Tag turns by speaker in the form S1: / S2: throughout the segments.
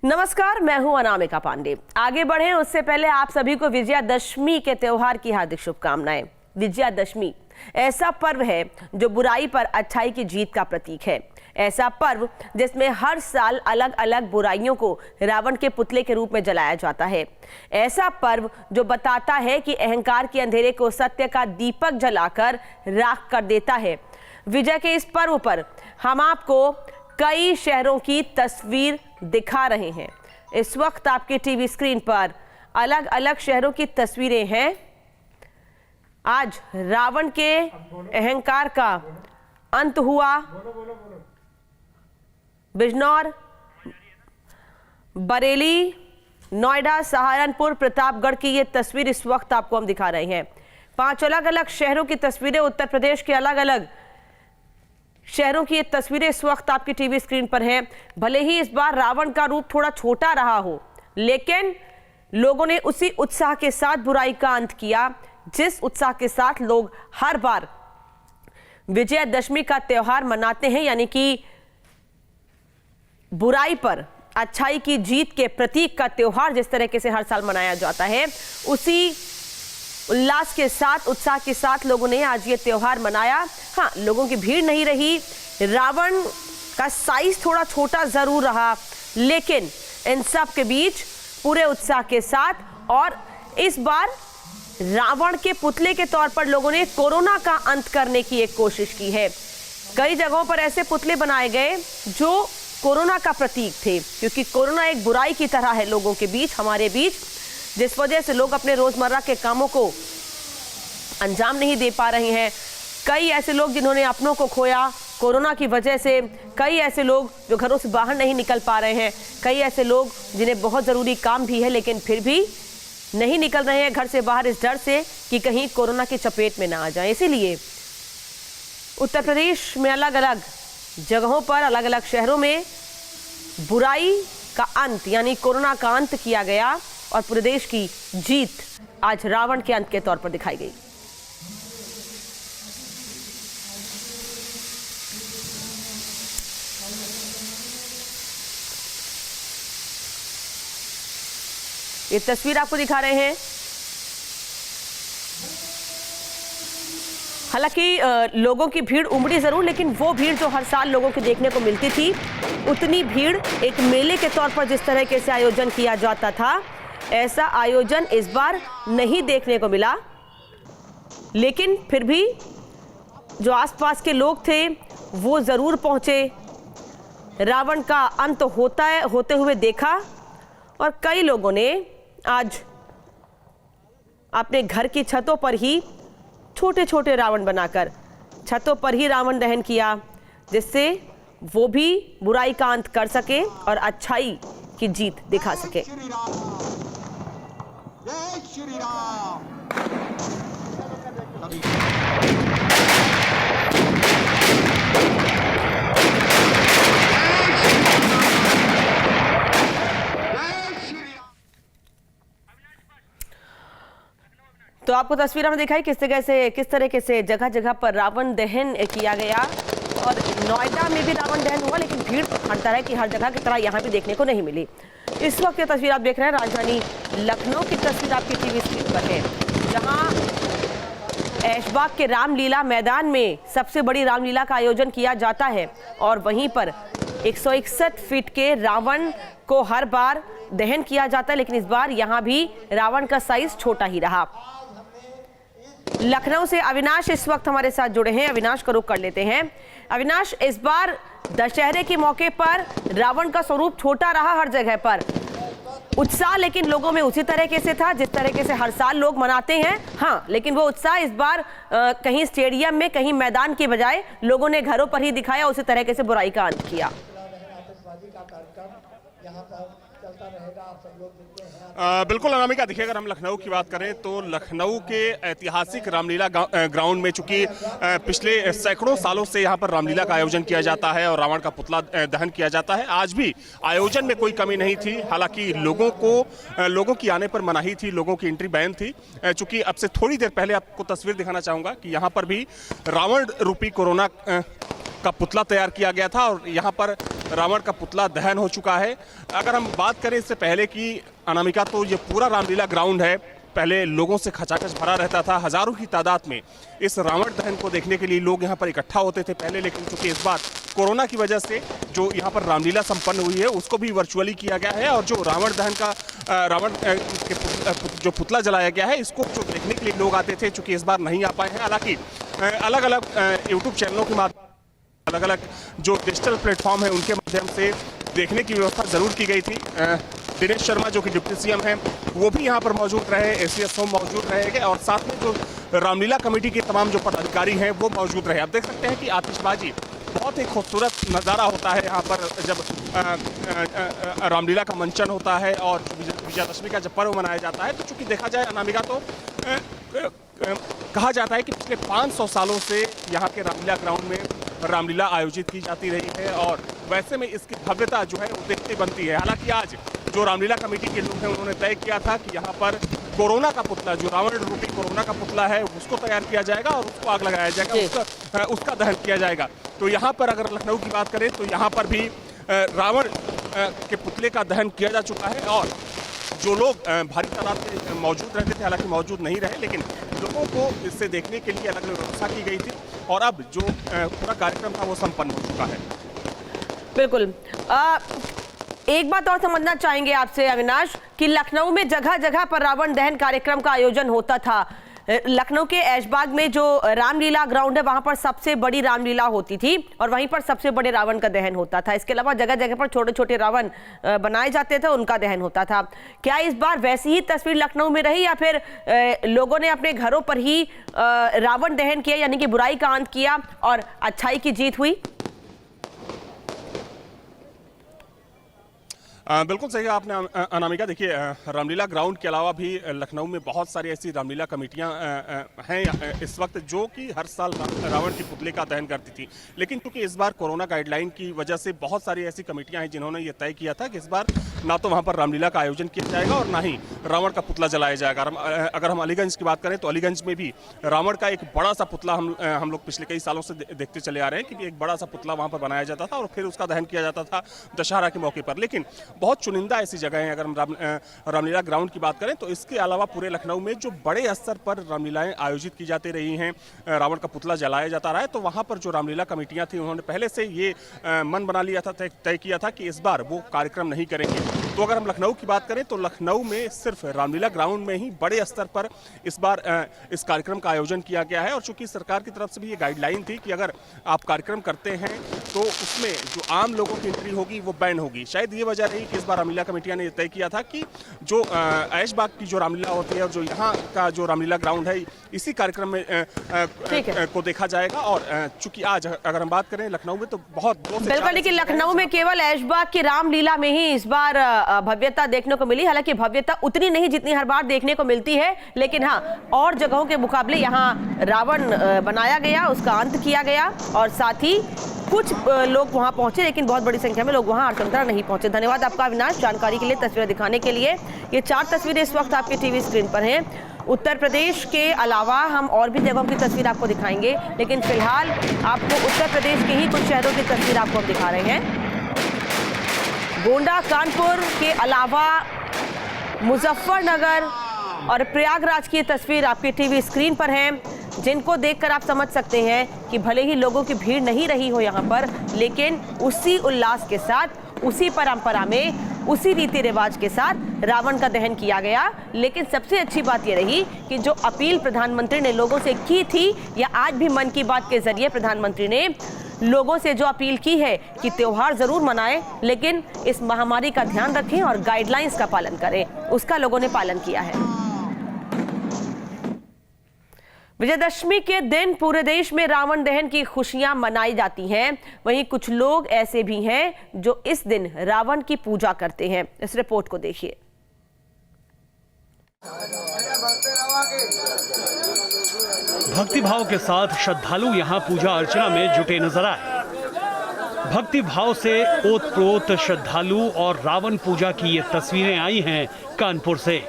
S1: नमस्कार, मैं हूं अनामिका पांडे। आगे बढ़े उससे पहले आप सभी को विजयादशमी के त्योहार की हार्दिक शुभकामनाएं। विजयादशमी ऐसा पर्व है जो बुराई पर अच्छाई की जीत का प्रतीक है। ऐसा पर्व जिसमें हर साल अलग अलग बुराइयों को रावण के पुतले के रूप में जलाया जाता है। ऐसा पर्व जो बताता है कि अहंकार के अंधेरे को सत्य का दीपक जलाकर राख कर देता है। विजय के इस पर्व पर हम आपको कई शहरों की तस्वीर दिखा रहे हैं। इस वक्त आपके टीवी स्क्रीन पर अलग अलग शहरों की तस्वीरें हैं। आज रावण के अहंकार का अंत हुआ। बिजनौर, बरेली, नोएडा, सहारनपुर, प्रतापगढ़ की ये तस्वीर इस वक्त आपको हम दिखा रहे हैं। 5 अलग अलग शहरों की तस्वीरें, उत्तर प्रदेश के अलग अलग शहरों की ये तस्वीरें इस वक्त आपकी टीवी स्क्रीन पर हैं। भले ही इस बार रावण का रूप थोड़ा छोटा रहा हो, लेकिन लोगों ने उसी उत्साह के साथ बुराई का अंत किया जिस उत्साह के साथ लोग हर बार विजयादशमी का त्योहार मनाते हैं, यानी कि बुराई पर अच्छाई की जीत के प्रतीक का त्योहार जिस तरीके से हर साल मनाया जाता है, उसी उल्लास के साथ, उत्साह के साथ लोगों ने आज ये त्योहार मनाया। हाँ, लोगों की भीड़ नहीं रही, रावण का साइज थोड़ा छोटा जरूर रहा, लेकिन इन सब के बीच पूरे उत्साह के साथ और इस बार रावण के पुतले के तौर पर लोगों ने कोरोना का अंत करने की एक कोशिश की है। कई जगहों पर ऐसे पुतले बनाए गए जो कोरोना का प्रतीक थे, क्योंकि कोरोना एक बुराई की तरह है लोगों के बीच, हमारे बीच, जिस वजह से लोग अपने रोजमर्रा के कामों को अंजाम नहीं दे पा रहे हैं। कई ऐसे लोग जिन्होंने अपनों को खोया कोरोना की वजह से, कई ऐसे लोग जो घरों से बाहर नहीं निकल पा रहे हैं, कई ऐसे लोग जिन्हें बहुत ज़रूरी काम भी है लेकिन फिर भी नहीं निकल रहे हैं घर से बाहर इस डर से कि कहीं कोरोना की चपेट में ना आ जाए। इसीलिए उत्तर प्रदेश में अलग अलग जगहों पर, अलग अलग शहरों में बुराई का अंत यानी कोरोना का अंत किया गया और पूरे देश की जीत आज रावण के अंत के तौर पर दिखाई गई। ये तस्वीर आपको दिखा रहे हैं। हालांकि लोगों की भीड़ उमड़ी जरूर, लेकिन वो भीड़ जो हर साल लोगों को देखने को मिलती थी, उतनी भीड़ एक मेले के तौर पर जिस तरीके से आयोजन किया जाता था, ऐसा आयोजन इस बार नहीं देखने को मिला। लेकिन फिर भी जो आसपास के लोग थे वो जरूर पहुंचे, रावण का अंत होते हुए देखा और कई लोगों ने आज अपने घर की छतों पर ही छोटे छोटे रावण बनाकर छतों पर ही रावण दहन किया, जिससे वो भी बुराई का अंत कर सके और अच्छाई की जीत दिखा सके।
S2: जय श्री राम।
S1: तो आपको तस्वीर में दिखाई किस तरीके से जगह जगह पर रावण दहन किया गया और नोएडा में भी रावण दहन हुआ, लेकिन भीड़ हर तरह की, हर जगह की तरह यहाँ भी देखने को नहीं मिली। इस वक्त ये तस्वीर आप देख रहे हैं राजधानी लखनऊ की तस्वीर आपकी टीवी स्क्रीन पर है, जहाँ ऐशबाग के रामलीला मैदान में सबसे बड़ी रामलीला का आयोजन किया जाता है और वहीं पर 161 फीट के रावण को हर बार दहन किया जाता है, लेकिन इस बार यहाँ भी रावण का साइज छोटा ही रहा। लखनऊ से अविनाश इस वक्त हमारे साथ जुड़े हैं। अविनाश का रुख कर लेते हैं। अविनाश, इस बार दशहरे के मौके पर रावण का स्वरूप छोटा रहा हर जगह पर, उत्साह लेकिन लोगों में उसी तरीके से था जिस तरीके से हर साल लोग मनाते हैं। हाँ, लेकिन वो उत्साह इस बार कहीं स्टेडियम में, कहीं मैदान के बजाय लोगों ने घरों पर ही दिखाया, उसी तरीके से बुराई का अंत किया।
S3: बिल्कुल अनामिका, देखिए अगर हम लखनऊ की बात करें तो लखनऊ के ऐतिहासिक रामलीला ग्राउंड में चूंकि पिछले सैकड़ों सालों से यहाँ पर रामलीला का आयोजन किया जाता है और रावण का पुतला दहन किया जाता है। आज भी आयोजन में कोई कमी नहीं थी, हालांकि लोगों की आने पर मनाही थी, लोगों की एंट्री बैन थी। चूंकि अब से थोड़ी देर पहले आपको तस्वीर दिखाना चाहूंगा कि यहाँ पर भी रावण रूपी कोरोना का पुतला तैयार किया गया था और यहाँ पर रावण का पुतला दहन हो चुका है। अगर हम बात करें इससे पहले की अनामिका, तो ये पूरा रामलीला ग्राउंड है, पहले लोगों से खचाखच भरा रहता था। हजारों की तादाद में इस रावण दहन को देखने के लिए लोग यहाँ पर इकट्ठा होते थे पहले, लेकिन चूंकि इस बार कोरोना की वजह से जो यहाँ पर रामलीला संपन्न हुई है उसको भी वर्चुअली किया गया है और जो रावण दहन का रावण के जो पुतला जलाया गया है इसको जो देखने के लिए लोग आते थे, चूंकि इस बार नहीं आ पाए हैं। हालांकि अलग अलग यूट्यूब चैनलों के माध्यम, अलग अलग जो डिजिटल प्लेटफॉर्म है उनके माध्यम से देखने की व्यवस्था जरूर की गई थी। दिनेश शर्मा जो कि डिप्टी सीएम हैं वो भी यहाँ पर मौजूद रहे, एसीएस मौजूद रहेंगे और साथ में जो रामलीला कमेटी के तमाम जो पदाधिकारी हैं वो मौजूद रहे। आप देख सकते हैं कि आतिशबाजी बहुत ही खूबसूरत नज़ारा होता है यहाँ पर जब रामलीला का मंचन होता है और विजयादशमी का जब पर्व मनाया जाता है। तो चूंकि देखा जाए अनामिका, तो कहा जाता है कि पिछले 500 सालों से यहाँ के रामलीला ग्राउंड में रामलीला आयोजित की जाती रही है और वैसे में इसकी भव्यता जो है वो देखते बनती है। हालांकि आज जो रामलीला कमेटी के लोग हैं उन्होंने तय किया था कि यहाँ पर कोरोना का पुतला, जो रावण रूपी कोरोना का पुतला है, उसको तैयार किया जाएगा और उसको आग लगाया जाएगा, उसका दहन किया जाएगा। तो यहाँ पर अगर लखनऊ की बात करें तो यहाँ पर भी रावण के पुतले का दहन किया जा चुका है और जो लोग भारी तादाद में मौजूद रहते थे, हालांकि मौजूद नहीं रहे, लेकिन लोगों को इससे देखने के लिए अलग अलग व्यवस्था की गई थी और अब जो पूरा कार्यक्रम था वो संपन्न हो चुका है।
S1: बिल्कुल। एक बात और समझना चाहेंगे आपसे अविनाश कि लखनऊ में जगह जगह पर रावण दहन कार्यक्रम का आयोजन होता था। लखनऊ के ऐशबाग में जो रामलीला ग्राउंड है वहां पर सबसे बड़ी रामलीला होती थी और वहीं पर सबसे बड़े रावण का दहन होता था। इसके अलावा जगह जगह पर छोटे छोटे रावण बनाए जाते थे, उनका दहन होता था। क्या इस बार वैसी ही तस्वीर लखनऊ में रही या फिर लोगों ने अपने घरों पर ही रावण दहन किया, यानी कि बुराई का अंत किया और अच्छाई की जीत हुई?
S3: बिल्कुल सही आपने अनामिका। देखिए, रामलीला ग्राउंड के अलावा भी लखनऊ में बहुत सारी ऐसी रामलीला कमेटियां हैं इस वक्त जो कि हर साल रावण के पुतले का दहन करती थी, लेकिन क्योंकि इस बार कोरोना गाइडलाइन की वजह से बहुत सारी ऐसी कमेटियां हैं जिन्होंने ये तय किया था कि इस बार ना तो वहां पर रामलीला का आयोजन किया जाएगा और ना ही रावण का पुतला जलाया जाएगा। अगर हम अलीगंज की बात करें तो अलीगंज में भी रावण का एक बड़ा सा पुतला हम लोग पिछले कई सालों से देखते चले आ रहे हैं कि एक बड़ा सा पुतला वहां पर बनाया जाता था और फिर उसका दहन किया जाता था दशहरा के मौके पर। लेकिन बहुत चुनिंदा ऐसी जगह हैं। अगर हम रामलीला ग्राउंड की बात करें तो इसके अलावा पूरे लखनऊ में जो बड़े स्तर पर रामलीलाएं आयोजित की जाती रही हैं, रावण का पुतला जलाया जाता रहा है, तो वहां पर जो रामलीला कमेटियां थी उन्होंने पहले से ये मन बना लिया था, तय किया था कि इस बार वो कार्यक्रम नहीं करेंगे। तो अगर हम लखनऊ की बात करें तो लखनऊ में सिर्फ रामलीला ग्राउंड में ही बड़े स्तर पर इस बार इस कार्यक्रम का आयोजन किया गया है और चूंकि सरकार की तरफ से भी ये गाइडलाइन थी कि अगर आप कार्यक्रम करते हैं तो उसमें जो आम लोगों की एंट्री होगी वो बैन होगी। शायद ये वजह रही कि इस बार रामलीला कमेटियां ने तय किया था कि जो ऐशबाग की जो रामलीला होती है और जो यहाँ का जो रामलीला ग्राउंड है इसी कार्यक्रम में को देखा जाएगा। और चूंकि आज अगर हम बात करें लखनऊ में तो बहुत
S1: बिल्कुल, लेकिन लखनऊ में केवल ऐशबाग की रामलीला में ही इस बार भव्यता देखने को मिली। हालांकि भव्यता उतनी नहीं जितनी हर बार देखने को मिलती है, लेकिन हाँ, और जगहों के मुकाबले यहाँ रावण बनाया गया, उसका अंत किया गया और साथ ही कुछ लोग वहां पहुंचे, लेकिन बहुत बड़ी संख्या में लोग वहां अर्थतंत्र नहीं पहुंचे। धन्यवाद आपका अविनाश जानकारी के लिए, तस्वीरें दिखाने के लिए। ये 4 तस्वीरें इस वक्त आपके टीवी स्क्रीन पर हैं। उत्तर प्रदेश के अलावा हम और भी जगहों की तस्वीर आपको दिखाएंगे, लेकिन फिलहाल आपको उत्तर प्रदेश के ही कुछ शहरों की तस्वीर आपको हम दिखा रहे हैं। गोंडा, कानपुर के अलावा मुजफ्फरनगर और प्रयागराज की तस्वीर आपकी टीवी स्क्रीन पर है, जिनको देखकर आप समझ सकते हैं कि भले ही लोगों की भीड़ नहीं रही हो यहाँ पर, लेकिन उसी उल्लास के साथ, उसी परंपरा में, उसी रीति रिवाज के साथ रावण का दहन किया गया। लेकिन सबसे अच्छी बात यह रही कि जो अपील प्रधानमंत्री ने लोगों से की थी, या आज भी मन की बात के जरिए प्रधानमंत्री ने लोगों से जो अपील की है कि त्योहार जरूर मनाएं, लेकिन इस महामारी का ध्यान रखें और गाइडलाइंस का पालन करें, उसका लोगों ने पालन किया है। विजयदशमी के दिन पूरे देश में रावण दहन की खुशियां मनाई जाती हैं। वहीं कुछ लोग ऐसे भी हैं जो इस दिन रावण की पूजा करते हैं। इस रिपोर्ट को देखिए।
S4: भक्ति भाव के साथ श्रद्धालु यहाँ पूजा अर्चना में जुटे नजर आए। भक्ति भाव से ओतप्रोत श्रद्धालु और रावण पूजा की ये तस्वीरें आई हैं कानपुर से।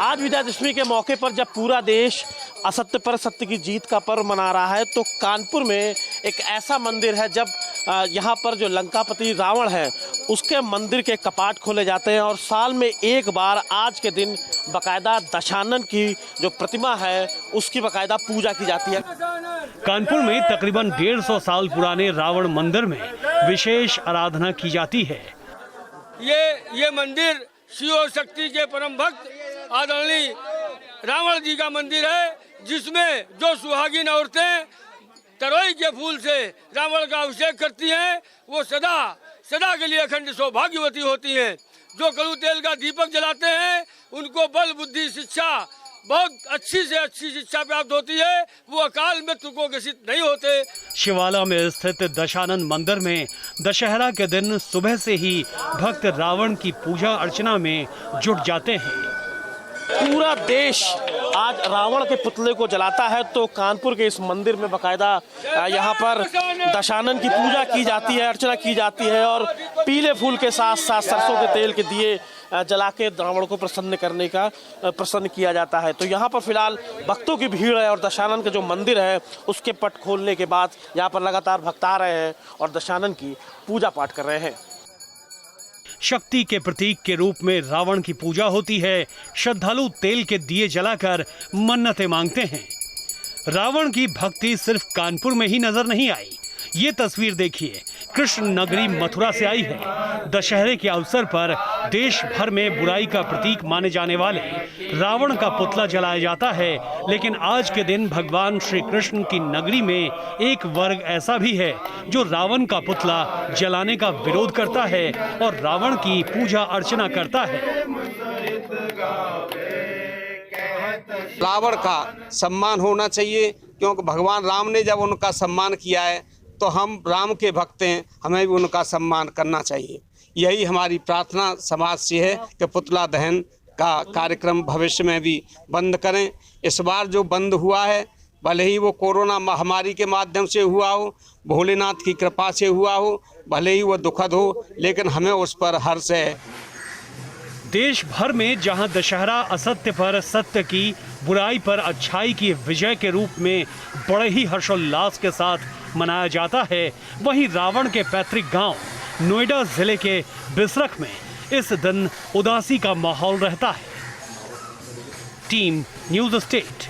S5: आज विजयादशमी के मौके पर जब पूरा देश असत्य पर सत्य की जीत का पर्व मना रहा है, तो कानपुर में एक ऐसा मंदिर है जब यहाँ पर जो लंकापति रावण है उसके मंदिर के कपाट खोले जाते हैं और साल में एक बार आज के दिन बाकायदा दशानन की जो प्रतिमा है उसकी बाकायदा पूजा की जाती है।
S4: कानपुर में तकरीबन 150 साल पुराने रावण मंदिर में विशेष आराधना की जाती है।
S6: ये मंदिर शिव शक्ति के परम भक्त आदरणीय रावण जी का मंदिर है, जिसमें जो सुहागिन औरतें तरोई के फूल से रावण का अभिषेक करती हैं वो सदा के लिए अखंड सौभाग्यवती होती हैं। जो कड़ू तेल का दीपक जलाते हैं उनको बल बुद्धि शिक्षा बहुत अच्छी से अच्छी शिक्षा प्राप्त होती है, वो अकाल मृत्यु को ग्रसित नहीं होते।
S4: शिवाला में स्थित दशानन मंदिर में दशहरा के दिन सुबह से ही भक्त रावण की पूजा अर्चना में जुट जाते हैं।
S5: पूरा देश आज रावण के पुतले को जलाता है तो कानपुर के इस मंदिर में बाकायदा यहाँ पर दशानन की पूजा की जाती है, अर्चना की जाती है और पीले फूल के साथ साथ सरसों के तेल के दिए जला के रावण को प्रसन्न किया जाता है। तो यहाँ पर फिलहाल भक्तों की भीड़ है और दशानन का जो मंदिर है उसके पट खोलने के बाद यहाँ पर लगातार भक्त आ रहे हैं और दशानन की पूजा पाठ कर रहे हैं।
S4: शक्ति के प्रतीक के रूप में रावण की पूजा होती है। श्रद्धालु तेल के दिए जलाकर मन्नतें मांगते हैं। रावण की भक्ति सिर्फ कानपुर में ही नजर नहीं आई। ये तस्वीर देखिए, कृष्ण नगरी मथुरा से आई है। दशहरे के अवसर पर देश भर में बुराई का प्रतीक माने जाने वाले रावण का पुतला जलाया जाता है, लेकिन आज के दिन भगवान श्री कृष्ण की नगरी में एक वर्ग ऐसा भी है जो रावण का पुतला जलाने का विरोध करता है और रावण की पूजा अर्चना करता है।
S7: रावण का सम्मान होना चाहिए, क्योंकि भगवान राम ने जब उनका सम्मान किया है तो हम राम के भक्त हैं, हमें भी उनका सम्मान करना चाहिए। यही हमारी प्रार्थना समाज से है कि पुतला दहन का कार्यक्रम भविष्य में भी बंद करें। इस बार जो बंद हुआ है, भले ही वो कोरोना महामारी के माध्यम से हुआ हो, भोलेनाथ की कृपा से हुआ हो, भले ही वो दुखद हो, लेकिन हमें उस पर हर्ष है।
S4: देश भर में जहां दशहरा असत्य पर सत्य की, बुराई पर अच्छाई की विजय के रूप में बड़े ही हर्षोल्लास के साथ मनाया जाता है, वहीं रावण के पैतृक गांव नोएडा जिले के बिसरख में इस दिन उदासी का माहौल रहता है। Team news state.